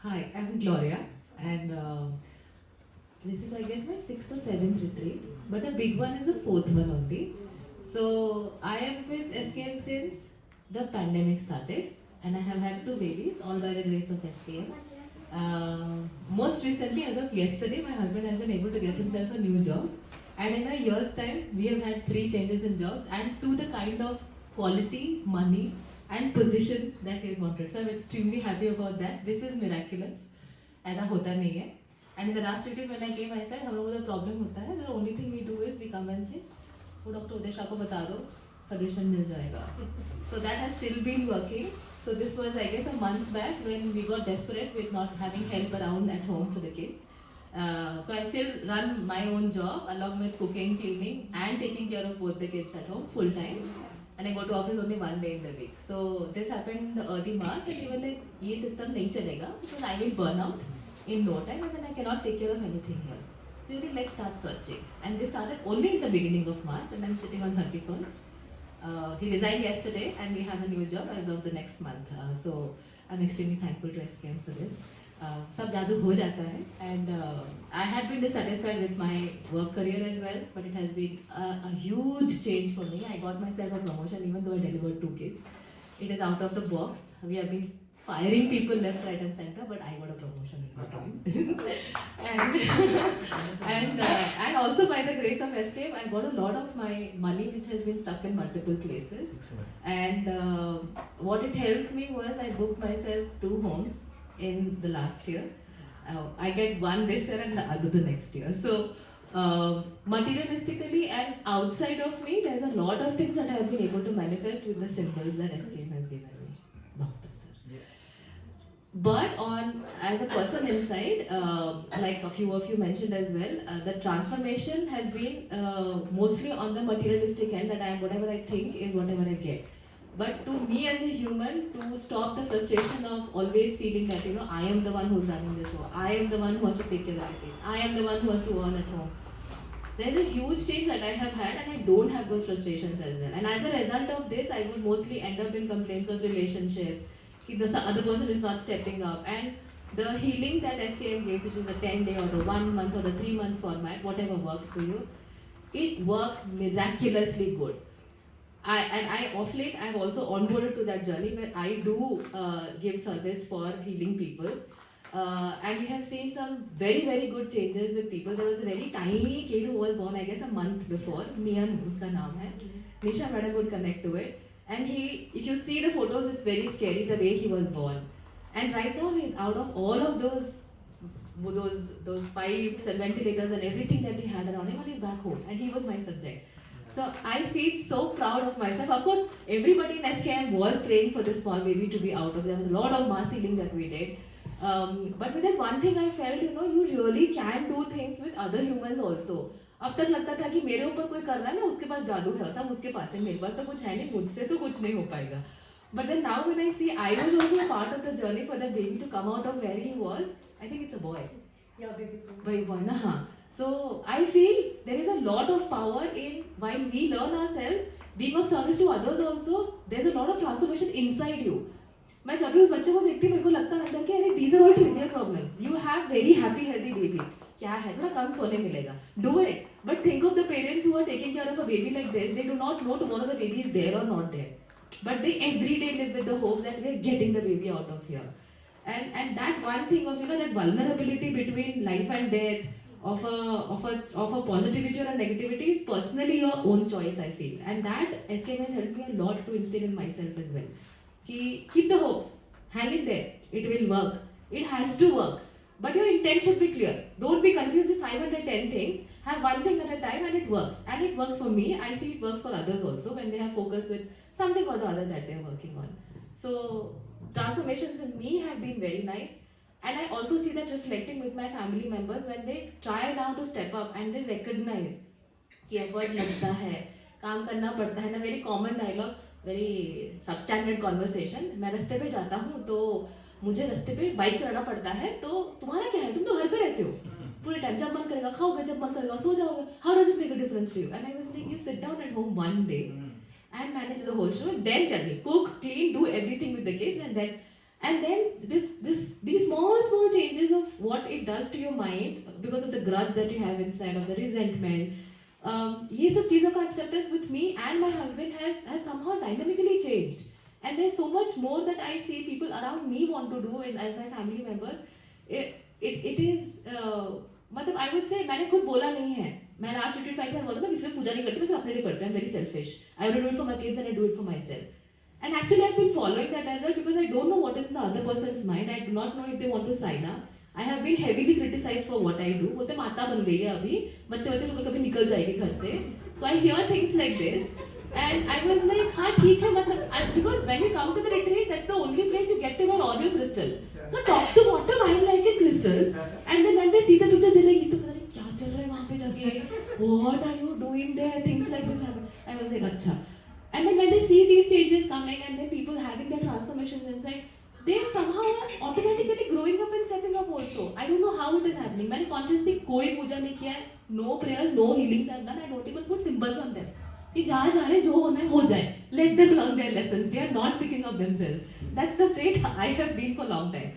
Hi, I'm Gloria, and this is, I guess, my sixth or seventh retreat, but a big one is a fourth one only. So I am with SKM since the pandemic started, and I have had two babies, all by the grace of SKM. Most recently, as of yesterday, my husband has been able to get himself a new job, and in a year's time, we have had three changes in jobs, and to the kind of quality, money, and position that he has wanted. So I'm extremely happy about that. This is miraculous. ऐसा होता नहीं है. And in the last retreat when I came, I said हम लोगों को problem होता है. The only thing we do is we come and say, वो डॉक्टर उदेश आपको बता दो, solution मिल जाएगा. So that has still been working. So this was, I guess, a month back when we got desperate with not having help around at home for the kids. So I still run my own job along with cooking, cleaning, and taking care of both the kids at home full time. And I go to office only one day in the week. So this happened early March, and he was like, "ये system नहीं चलेगा because I will burn out in no time, and then I cannot take care of anything here." So he was like, "Let's start searching." And this started only in the beginning of March, and I'm sitting on 31st. He resigned yesterday, and we have a new job as of the next month. So I'm extremely thankful to SKM for this. सब जादू हो जाता है, and I had been dissatisfied with my work career as well, but it has been a huge change for me. I got myself a promotion even though I delivered two kids. It is out of the box. We have been firing people left, right, and center, but I got a promotion in between. and also by the grace of Escape, I got a lot of my money which has been stuck in multiple places. And what it helped me was I booked myself 2 homes in the last year. I get one this year and the other the next year. So materialistically and outside of me, there's a lot of things that I have been able to manifest with the symbols that SKM has given me. Doctor sir. But as a person inside, like a few of you mentioned as well, the transformation has been mostly on the materialistic end, that I am whatever I think is whatever I get. But to me as a human, to stop the frustration of always feeling that, I am the one who's running the show, I am the one who has to take care of the kids, I am the one who has to earn at home. There's a huge change that I have had, and I don't have those frustrations as well. And as a result of this, I would mostly end up in complaints of relationships, if the other person is not stepping up. And the healing that SKM gives, which is the 10-day or the 1 month or the 3 months format, whatever works for you, it works miraculously good. I of late, I've also onboarded to that journey where I do give service for healing people. And we have seen some very, very good changes with people. There was a very tiny kid who was born, I guess, a month before. Nian, uska naam hai. Nisha madam would connect to it. And if you see the photos, it's very scary the way he was born. And right now, he's out of all of those pipes and ventilators and everything that he had around him, and he's back home. And he was my subject. So I feel so proud of myself. Of course, everybody in SKM was praying for this small baby to be out of. There was a lot of mass healing that we did. But with that one thing I felt, you really can do things with other humans also. अब तक लगता था कि मेरे ऊपर कोई कर रहा है ना, उसके पास जादू है, सब उसके पास है, मेरे पास तो कुछ है नहीं, मुझसे तो कुछ नहीं हो पाएगा. But then now when I see, I was also a part of the journey for that baby to come out of where he was. I think it's a boy. Yeah, baby boy. So I feel there is a lot of power in, while we learn ourselves, being of service to others also, there's a lot of transformation inside you. मैं जब भी उस बच्चे को देखती हूँ, मेरे को लगता है कि अरे these are all trivial problems. You have very happy, healthy babies. क्या है, थोड़ा कम सोने मिलेगा. Do it. But think of the parents who are taking care of a baby like this. They do not know tomorrow the baby is there or not there. But they every day live with the hope that we are getting the baby out of here. And that one thing of, that vulnerability between life and death, of a positivity or a negativity, is personally your own choice, I feel. And that SKM has helped me a lot to instill in myself as well. Keep the hope, hang in there, it will work, it has to work, but your intent should be clear. Don't be confused with 510 things. Have one thing at a time, and it works. And it worked for me. I see it works for others also when they have focus with something or the other that they're working on. So transformations in me have been very nice, and I also see that reflecting with my family members when they try now to step up and they recognize कि effort लगता है, काम करना पड़ता है ना. Very common dialogue, very substandard conversation. मैं रास्ते पे जाता हूँ तो मुझे रास्ते पे बाइक चलाना पड़ता है, तो तुम्हारा क्या है, तुम तो घर पे रहते हो पूरे टाइम, जब मन करेगा खाओगे, जब मन करेगा सो जाओगे. How does it make a difference to you? And I was like, you sit down at home one day and manage the whole show, then tell me, cook, clean, do everything with the kids, and then And then these small changes of what it does to your mind because of the grudge that you have inside, of the resentment, ये सब चीज़ों का acceptance with me and my husband has somehow dynamically changed. And there's so much more that I see people around me want to do as my family members. It is मतलब I would say मैंने खुद बोला नहीं है. मैं last retreat 5 साल बोला मैं किसी को पूजा नहीं करती, मैं सिर्फ अपने लिए करती हूँ. I'm very selfish. I will do it for my kids and I do it for myself. And actually I've been following that as well because I don't know what is in the other person's mind. I do not know if they want to sign up. I have been heavily criticized for what I do. बोलते माता बन गई है अभी, बच्चे को कभी निकल जाएगी घर से. So I hear things like this. And I was like, हाँ ठीक है मतलब because when you come to the retreat, that's the only place you get to wear all your crystals. So top to bottom, I am like in crystals. And then when they see the pictures, they're like, ये तो पता नहीं क्या चल रहा है वहाँ पे जाके. What are you doing there? Things like this happen. I was like, अच्छा. And then when they see these changes coming and then people having their transformations inside, they somehow are automatically growing up and stepping up also. I don't know how it is happening. मैंने consciously कोई पूजा नहीं किया है. No prayers, no healings I've done. I don't even put symbols on them. कि जहाँ जा रहे जो होना है हो जाए. Let them learn their lessons. They are not picking up themselves. That's the state I have been for a long time.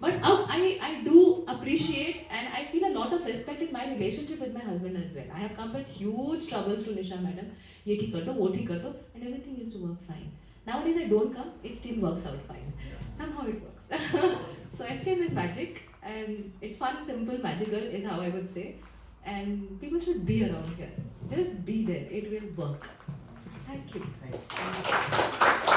But I do appreciate and I feel a lot of respect in my relationship with my husband as well. I have come with huge troubles to Nisha madam. ये ठीक कर दो, वो ठीक कर दो, and everything used to work fine. Nowadays I don't come, it still works out fine. Somehow it works. So SKM is magic and it's fun, simple, magical is how I would say. And people should be around here. Just be there. It will work. Thank you.